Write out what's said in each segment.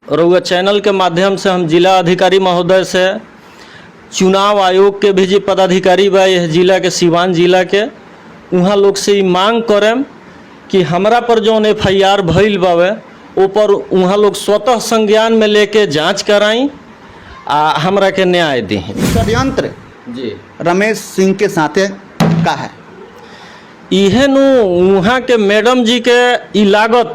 रउआ चैनल के माध्यम से हम जिला अधिकारी महोदय से चुनाव आयोग के भी जी पदाधिकारी बा यह जिला के सिवान जिला के वहाँ लोग से ई मांग करें कि हमरा पर जौन FIR भइल बावे ऊपर वहाँ लोग स्वतः संज्ञान में लेके जांच कराई आ हमरा के न्याय दी। षड्यंत्र जी रमेश सिंह के साथे का है? इहे नु वहाँ के मैडम जी के ई लागत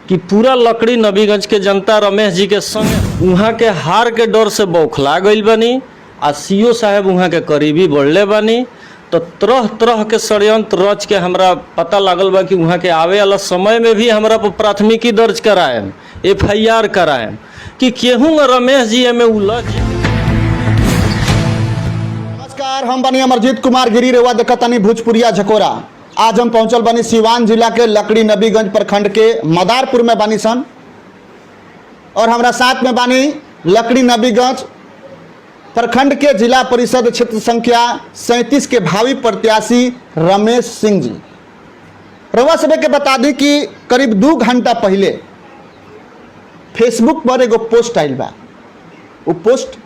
कि पूरा लकड़ी नबीगंज के जनता रमेश जी के संग वहाँ के हार के डर से बौखला गई बनी आ CO साहब वहाँ के करीबी बढ़ले बनी। तो तरह तरह के षड्यंत्र रच के हमरा पता लागल बा कि वहाँ के आवे वाला समय में भी हमरा पर प्राथमिकी दर्ज कराएम, FIR कराएम कि केहू रमेश जी में उलझ। नमस्कार, हम बनी अमरजीत कुमार गिरी, रेवा देखतानी भोजपुरिया झकोरा। आज हम पहुंचल बनी सिवान जिला के लकड़ी नबीगंज प्रखंड के मदारपुर में बानी सन और हमरा साथ में बानी लकड़ी नबीगंज प्रखंड के जिला परिषद क्षेत्र संख्या 37 के भावी प्रत्याशी रमेश सिंह जी। रउआ सभे के बता दी कि करीब 2 घंटा पहले फेसबुक पर एगो पोस्ट आइल बा। वो पोस्ट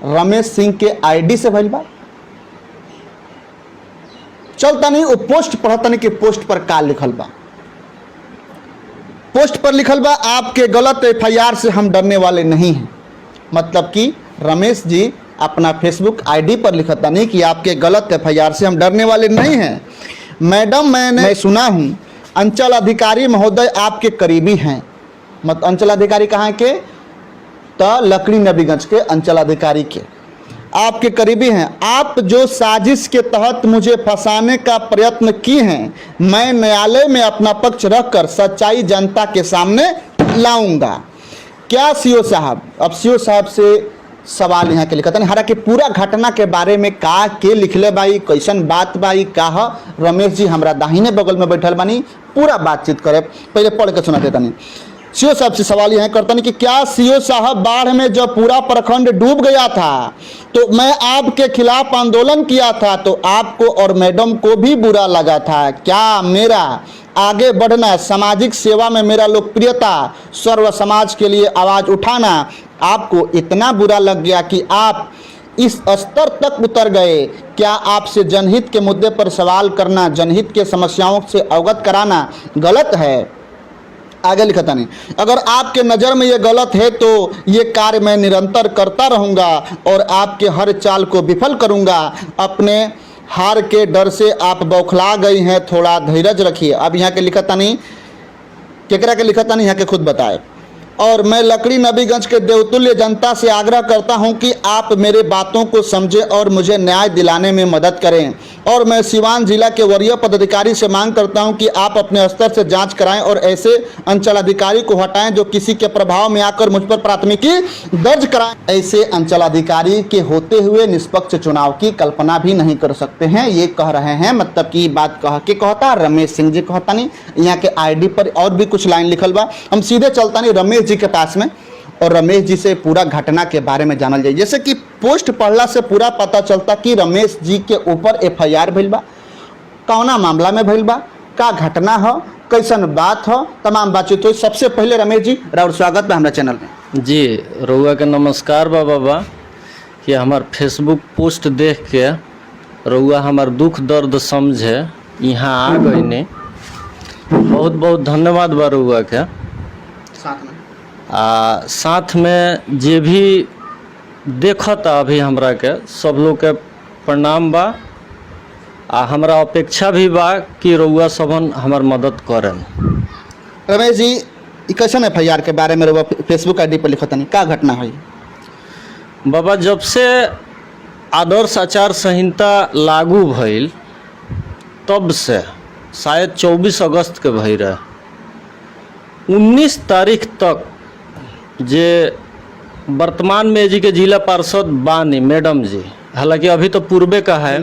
रमेश सिंह के ID से भइल बा। चलता नहीं वो पोस्ट पढ़ता नहीं कि पोस्ट पर का लिखल बा। पोस्ट पर लिखल बा, आपके गलत FIR से हम डरने वाले नहीं हैं। मतलब कि रमेश जी अपना फेसबुक ID पर लिखता नहीं कि आपके गलत FIR से हम डरने वाले नहीं हैं। मैडम, मैं सुना हूँ अंचल अधिकारी महोदय आपके करीबी हैं। मत अंचल अधिकारी कहाँ के? तो लकड़ी नबीगंज के अंचल अधिकारी के आपके करीबी हैं। आप जो साजिश के तहत मुझे फंसाने का प्रयत्न किए हैं, मैं न्यायालय में अपना पक्ष रखकर सच्चाई जनता के सामने लाऊंगा। क्या CO साहब? अब CO साहब से सवाल यहाँ के लिखा था। हालांकि पूरा घटना के बारे में का के लिखले बाई, कैसन बात बाई का रमेश जी हमरा दाहिने बगल में बैठल बानी, पूरा बातचीत करे। पहले पढ़ के सुना देता नहीं। CO साहब से सवाल यह करता नहीं कि क्या CO साहब, बाढ़ में जब पूरा प्रखंड डूब गया था तो मैं आपके खिलाफ आंदोलन किया था तो आपको और मैडम को भी बुरा लगा था। क्या मेरा आगे बढ़ना, सामाजिक सेवा में मेरा लोकप्रियता, सर्व समाज के लिए आवाज़ उठाना आपको इतना बुरा लग गया कि आप इस स्तर तक उतर गए? क्या आपसे जनहित के मुद्दे पर सवाल करना, जनहित के समस्याओं से अवगत कराना गलत है? आगे लिखा था नहीं, अगर आपके नज़र में ये गलत है तो ये कार्य मैं निरंतर करता रहूँगा और आपके हर चाल को विफल करूँगा। अपने हार के डर से आप बौखला गई हैं, थोड़ा धैर्य रखिए। अब यहाँ के लिखा था नहीं, केकरा के लिखा था नहीं, यहाँ के खुद बताए। और मैं लकड़ी नबीगंज के देवतुल्य जनता से आग्रह करता हूं कि आप मेरे बातों को समझें और मुझे न्याय दिलाने में मदद करें। और मैं सिवान जिला के वरीय पदाधिकारी से मांग करता हूं कि आप अपने स्तर से जांच कराएं और ऐसे अंचल अधिकारी को हटाएं जो किसी के प्रभाव में आकर मुझ पर प्राथमिकी दर्ज कराएं। ऐसे अंचल अधिकारी के होते हुए निष्पक्ष चुनाव की कल्पना भी नहीं कर सकते हैं, ये कह रहे हैं। मतलब कि बात कह के कहता रमेश सिंह जी, कहता नहीं यहाँ के ID पर और भी कुछ लाइन लिखल बा। हम सीधे चलता नहीं रमेश जी के पास में और रमेश जी से पूरा घटना के बारे में जानल जाए। जैसे कि पोस्ट पढ़ला से पूरा पता चलता कि रमेश जी के ऊपर FIR भइल बा, कौना मामला में भइल बा, का घटना हो, कैसन बात हो, तमाम बातचीत हुई। सबसे पहले रमेश जी राउर स्वागत बा हमारा चैनल में। जी रउआ के नमस्कार बा बाबा कि हमार फेसबुक पोस्ट देख के रउआ हमार दुख दर्द समझे यहाँ आ गई ने, बहुत बहुत धन्यवाद बा रउआ के। साथ में जे भी देखता अभी हमरा के सब लोग के प्रणाम बा। हमरा अपेक्षा भी बा कि रउआ सबन हमार मदद करें। रमेश जी, कैसन FIR के बारे में रउआ फेसबुक ID पर लिखता नहीं, का घटना हुई? बाबा, जब से आदर्श आचार संहिता लागू भइल तब से शायद 24 अगस्त के भई रहे, 19 तारीख तक जे वर्तमान में जी के जिला पार्षद बानी मैडम जी, हालांकि अभी तो पूर्वे का है,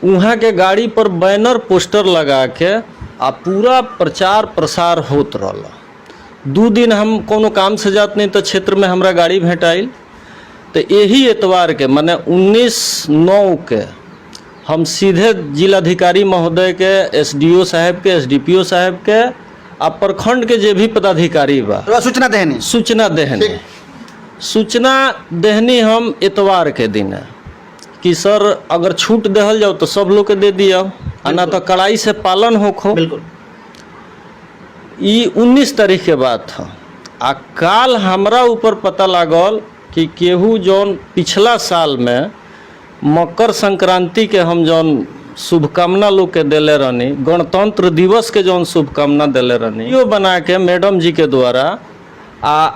वहाँ के गाड़ी पर बैनर पोस्टर लगा के आ पूरा प्रचार प्रसार होत रहा। 2 दिन हम कोनो काम से जात नहीं तो क्षेत्र में हमरा गाड़ी भेटाइल, तो यही एतवार के माने 19/9 के हम सीधे जिलाधिकारी महोदय के, SDO साहब के, SDPO साहब के आ प्रखंड के जे भी पदाधिकारी बा तो सूचना देनी सूचना देहनी ठीक। सूचना देहनी हम इतवार के दिन है कि सर अगर छूट देहल जाओ तो सब लोग के दे दिया, ना तो कड़ाई से पालन होखो। बिल्कुल। ई 19 तारीख के बात था। आ काल हमरा ऊपर पता लागल कि केहू जौन पिछला साल में मकर संक्रांति के हम जौन शुभकामना लोग के देले रहनी, गणतंत्र दिवस के जौन शुभकामना देले रहनी, यो बना के मैडम जी के द्वारा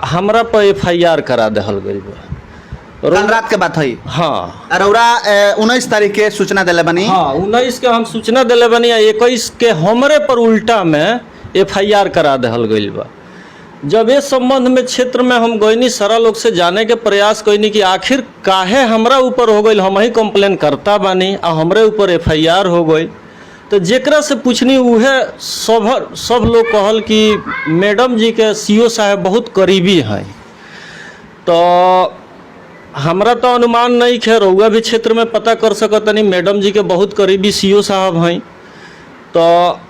हमरा पर FIR करा देहल गई बा। कल रात के बात है। हाँ रौरा 19 तारीख के सूचना दिले बनी। हाँ 19 के हम सूचना दिले बनी, 21 के हमरे पर उल्टा में FIR करा देहल गई बा। जब इस संबंध में क्षेत्र में हम गईनी, सारा लोग से जाने के प्रयास कईनी कि आखिर काहे हमरा ऊपर हो गई, हम ही कंप्लेन करता बानी आ हमरे ऊपर FIR हो गई। तो जेकरा से पूछनी उहे सब लोग कहल कि मैडम जी के CO साहब बहुत करीबी हैं। तो हमरा तो अनुमान नहीं है, रउआ भी क्षेत्र में पता कर सकतनी मैडम जी के बहुत करीबी CO साहब हैं। तो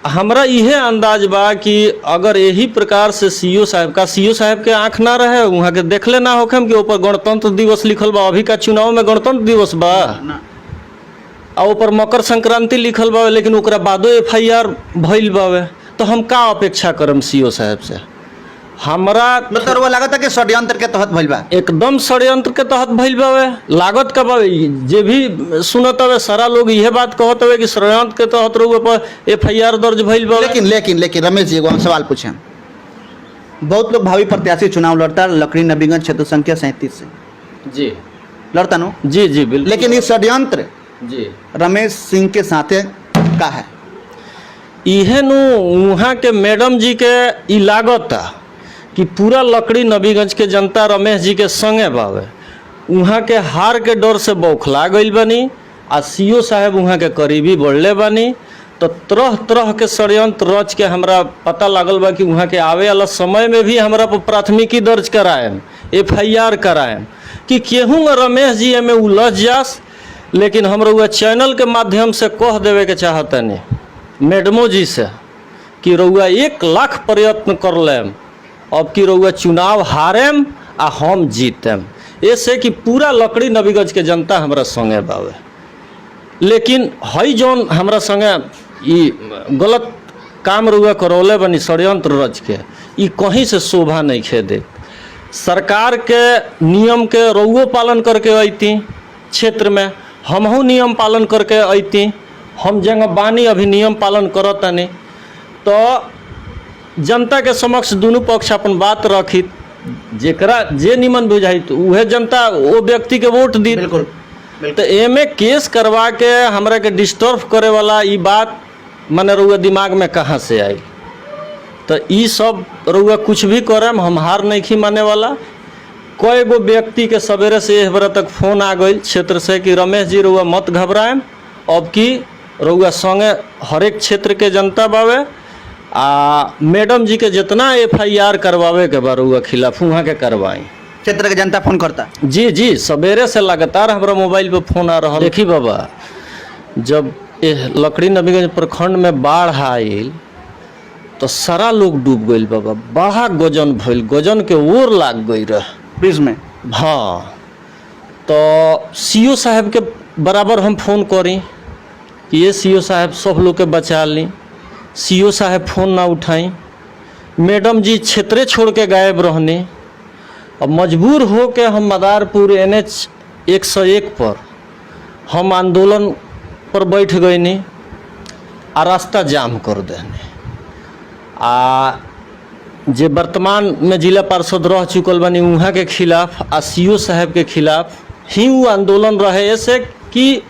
हमरा इहे अंदाज बा कि अगर यही प्रकार से CO साहब के आँख ना रहे, वहाँ के देखले ना होखे कि ऊपर गणतंत्र दिवस लिखल बा। अभी का चुनाव में गणतंत्र दिवस बा आ ऊपर मकर संक्रांति लिखल बा, लेकिन ओकरा बादो FIR भइल बावे। तो हम का अपेक्षा करम CO साहब से? हमरा मतलब वो लागत है कि षड्यंत्र के तहत भइल बा। एकदम षड्यंत्र के तहत भइल बावे। लागत का बावे, जे भी सुनत हवे सारा लोग यह बात कहत हवे कि षड्यंत्र के तहत रउआ पर FIR दर्ज भइल बावे। लेकिन रमेश जी एगो हम सवाल पूछे। बहुत लोग भावी प्रत्याशी चुनाव लड़ता लकड़ी नबीगंज क्षेत्र संख्या 37 से जी लड़ता नो। जी जी बिल्कुल। लेकिन ये षड्यंत्र जी रमेश सिंह के साथे का है? इहे नु वहाँ के मैडम जी के ई लागत कि पूरा लकड़ी नबीगंज के जनता रमेश जी के संगे बावे। वहाँ के हार के डर से बौखला गई बनी आ CO साहब वहाँ के करीबी बढ़ले बनी। तो तरह तरह के षड्यंत्र रच के हमरा पता लागल बा कि वहाँ के आवे वाला समय में भी हमरा पर प्राथमिकी दर्ज कराएम, FIR कराएम कि केहूँ रमेश जी एमे उलझ जास। लेकिन हम रउआ चैनल के माध्यम से कह देवे के चाहतनी मैडमो जी से कि रउआ 1 लाख प्रयत्न कर लेम, अब कि रउआ चुनाव हारेम आ हम जीतेम, ऐसे कि पूरा लकड़ी नबीगंज के जनता हमरा संगे बावे। लेकिन हई जौन हमरा संगे ई गलत काम रउआ करौले बनी षड्यंत्र रच के, ई कहीं से शोभा नहीं खे दे। सरकार के नियम के रउओ पालन करके अइती, क्षेत्र में हमहू नियम पालन करके अइती। हम जंग बानी अभी नियम पालन करतनी, तो जनता के समक्ष दोनों पक्ष अपन बात रखी, जेकरा जे निमन बुझाई तो उहे जनता वो व्यक्ति के वोट दी। बिल्कुल। तो एमे केस करवा के हमरा के डिस्टर्ब करे वाला ई बात मने रउआ दिमाग में कहाँ से आई? तो ई सब रउआ कुछ भी करम, हम हार नहीं खी माने वाला। कई गो व्यक्ति के सवेरे से एक बार तक फोन आ गई क्षेत्र से कि रमेश जी रउआ मत घबराएम, अब की रउआ संगे हर एक क्षेत्र के जनता बावे आ मैडम जी के जितना FIR करवावे के बा रउआ खिलाफ वहाँ के करवाई। क्षेत्र के जनता फोन करता। जी जी सवेरे से लगातार हमारा मोबाइल पे फोन आ रहा। देखी बाबा, जब लकड़ी नबीगंज प्रखंड में बाढ़ आयल तो सारा लोग डूब गई बाबा। बड़ा गजन भइल, गजन के ओर लाग गई रहे बीच में। हाँ, तो CO साहब के बराबर हम फोन करी कि ये CO साहब सब लोग के बचा ली। CO साहब फोन ना उठाई, मैडम जी क्षेत्रे छोड़ के गायब रहनी। अब मजबूर हो के हम मदारपुर NH 101 पर हम आंदोलन पर बैठ गईनी आ रास्ता जाम कर देने। आ जे वर्तमान में जिला पार्षद रह चुकल बनी वहाँ के खिलाफ आ CO साहब के खिलाफ ही वो आंदोलन रहे, ऐसे कि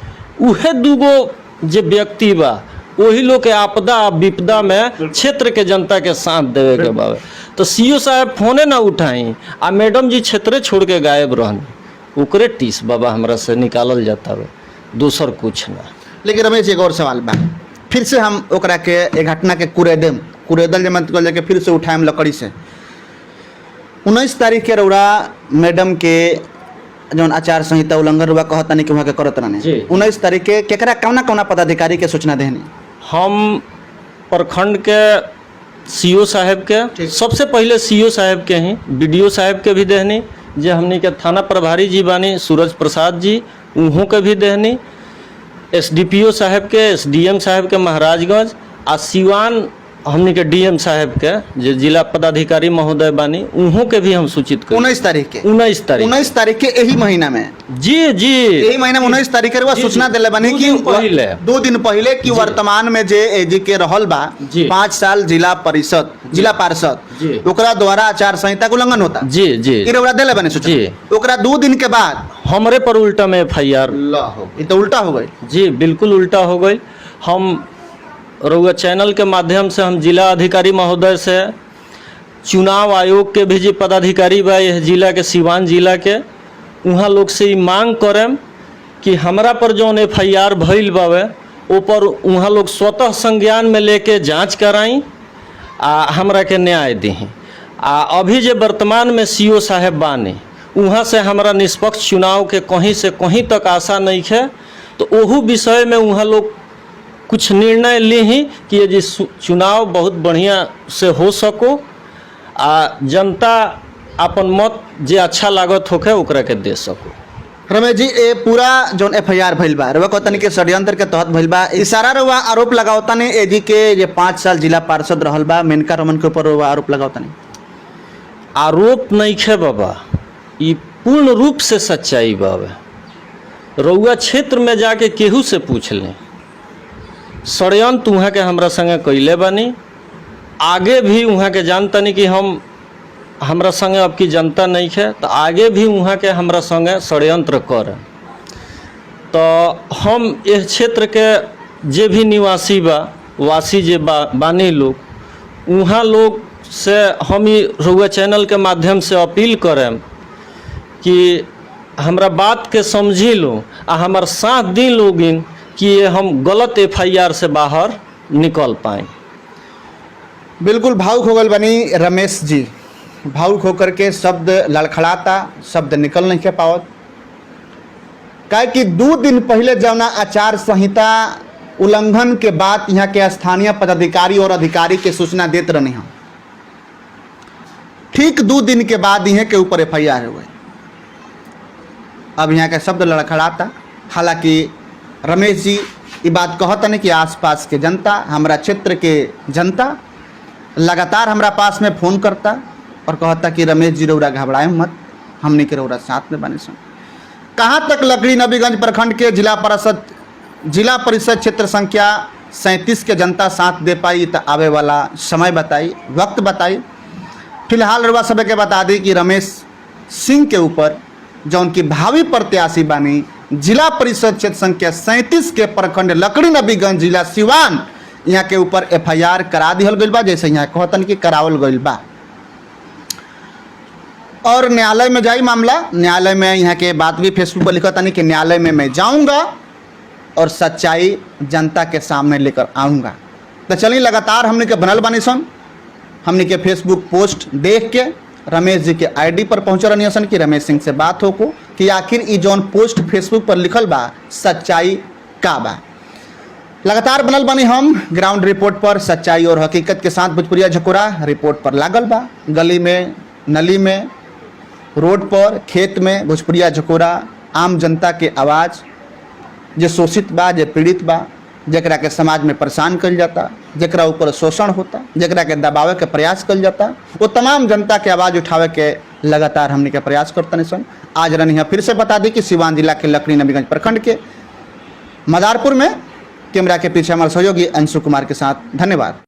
उहे दूगो जे व्यक्ति बा वही लोग के आपदा विपदा में क्षेत्र के जनता के साथ देवे के बावे। तो CO साहब फोने ना उठाई आ मैडम जी क्षेत्रे छोड़ के गायब रहनी। ओकरे टीस बाबा हमरा से निकालल जाता है, दूसर कुछ ना। लेकिन रमेश एक और सवाल बा, फिर से हम ओकरा के एक घटना के कुरेदल जमत कर लेके फिर से उठाएम लकड़ी से। 19 तारीख के रउरा मैडम के जौन आचार संहिता उल्लंघन हुआ कहता नहीं कि वहाँ के करत रहने। 19 तारीख के केकरा कौना कौना पदाधिकारी के सूचना देनी? हम प्रखंड के सीओ साहब के, सबसे पहले सीओ साहब के ही, बीडीओ साहब के भी देहनी, जे हमनी के थाना प्रभारी जी बानी सूरज प्रसाद जी, उहों के भी देहनी, एसडीपीओ साहब के, एसडीएम साहब के महाराजगंज, आ सिवान हमनी के डीएम साहब के जे जिला पदाधिकारी महोदय बानी, उहों के भी हम सूचित कर 19 तारीख के 19 तारीख के यही महीना में, जी यही महीना में 19 तारीख के जी, सूचना दिले बानी कि 2 दिन पहले कि वर्तमान में जे एजी के रहल बा 5 साल जिला पार्षद ओकरा द्वारा आचार संहिता के उल्लंघन होता। जी जी ई ओकरा दिले बानी सूचना, ओकरा 2 दिन के बाद हमरे पर उल्टा में FIR, ये तो उल्टा हो गई। जी बिल्कुल उल्टा हो गई। हम रउआ चैनल के माध्यम से हम जिला अधिकारी महोदय से, चुनाव आयोग के भी जी पदाधिकारी बा यह जिला के, सिवान जिला के, वहाँ लोग से मांग करें कि हमरा पर जौन FIR भइल बावे ऊपर वहाँ लोग स्वतः संज्ञान में लेके जांच कराई आ हमरा के न्याय दी। आ अभी जे वर्तमान में सीओ साहब बानी वहाँ से हमरा निष्पक्ष चुनाव के कहीं से कहीं तक आशा नहीं है, तो ओहू विषय में वहाँ लोग कुछ निर्णय ली ही कि ये जी चुनाव बहुत बढ़िया से हो सको आ जनता अपन मत जे अच्छा लागत होखे ओकरा के दे सको। रमेश जी, ये पूरा जोन FIR भइल बा रउआ कहतनी के षड्यंत्र के तहत भइल बा, इशारा रउआ आरोप लगावतनी एजी के जे 5 साल जिला पार्षद रहल बा मेनका रमन के ऊपर रउआ आरोप लगावतनी। आरोप नहीं खे बाबा, ये पूर्ण रूप से सच्चाई बाबा। रउआ क्षेत्र में जाके केहू से पूछ लें, षड्यंत्र वहाँ के हमरा संगे कैले बानी, आगे भी वहाँ के जानतनी कि हम हमरा संगे अब की जनता नहीं है, तो आगे भी वहाँ के हमरा संगे षड्यंत्र कर। तो हम इस क्षेत्र के जे भी निवासी बा वासी जे बानी लोग, वहाँ लोग से हम ही रउआ चैनल के माध्यम से अपील करें कि हमरा बात के समझी लो आ हमार साथ दी लोगिन कि ये हम गलत FIR से बाहर निकल पाएँ। बिल्कुल भावुक हो गल बनी रमेश जी, भावुक होकर के शब्द लड़खड़ाता, शब्द निकल नहीं के पावत। काहे कि 2 दिन पहले जौना आचार संहिता उल्लंघन के बाद यहाँ के स्थानीय पदाधिकारी और अधिकारी के सूचना देते रहनी हम, ठीक 2 दिन के बाद यहाँ के ऊपर FIR हो गई। अब यहाँ के शब्द लड़खड़ाता। हालांकि रमेश जी ये बात कहता नहीं कि आसपास के जनता, हमारा क्षेत्र के जनता लगातार हमरा पास में फ़ोन करता और कहता कि रमेश जी रउरा घबराए मत, हमने के रउरा साथ में बने सन। कहाँ तक लकड़ी नबीगंज प्रखंड के जिला परिषद क्षेत्र संख्या 37 के जनता साथ दे पाई, तो आवे वाला समय बताई, वक्त बताई। फिलहाल रउआ सब के बता दी कि रमेश सिंह के ऊपर जौन की भावी प्रत्याशी बानी जिला परिषद क्षेत्र संख्या 37 के प्रखंड लकड़ी नबीगंज जिला सिवान, यहाँ के ऊपर FIR करा दिहल गइल बा, जैसे यहाँ कहतन कि करावल गइल बा। और न्यायालय में जाई मामला, न्यायालय में यहाँ के बात भी फेसबुक पर लिखा था कि न्यायालय में मैं जाऊँगा और सच्चाई जनता के सामने लेकर आऊँगा। तो चलिए लगातार हमने के बनल बानी सन, हमने के फेसबुक पोस्ट देख के रमेश जी के ID पर पहुँच रही सन कि रमेश सिंह से बात हो को कि आखिर ये जौन पोस्ट फेसबुक पर लिखल बा सच्चाई का बा। लगातार बनल बानी हम ग्राउंड रिपोर्ट पर, सच्चाई और हकीकत के साथ भोजपुरिया झकोरा रिपोर्ट पर लागल बा। गली में, नली में, रोड पर, खेत में भोजपुरिया झकोरा आम जनता के आवाज़, जे शोषित बा, जे पीड़ित बा, जकरा के समाज में परेशान कल जाता, जकरा ऊपर शोषण होता, जकरा के दबावे के प्रयास कल जाता, वो तमाम जनता के आवाज़ उठावे के लगातार हमने के प्रयास करते सन। आज रनिया फिर से बता दी कि सिवान जिला के लकड़ी नबीगंज प्रखंड के मदारपुर में कैमरा के पीछे हमारे सहयोगी अंशु कुमार के साथ। धन्यवाद।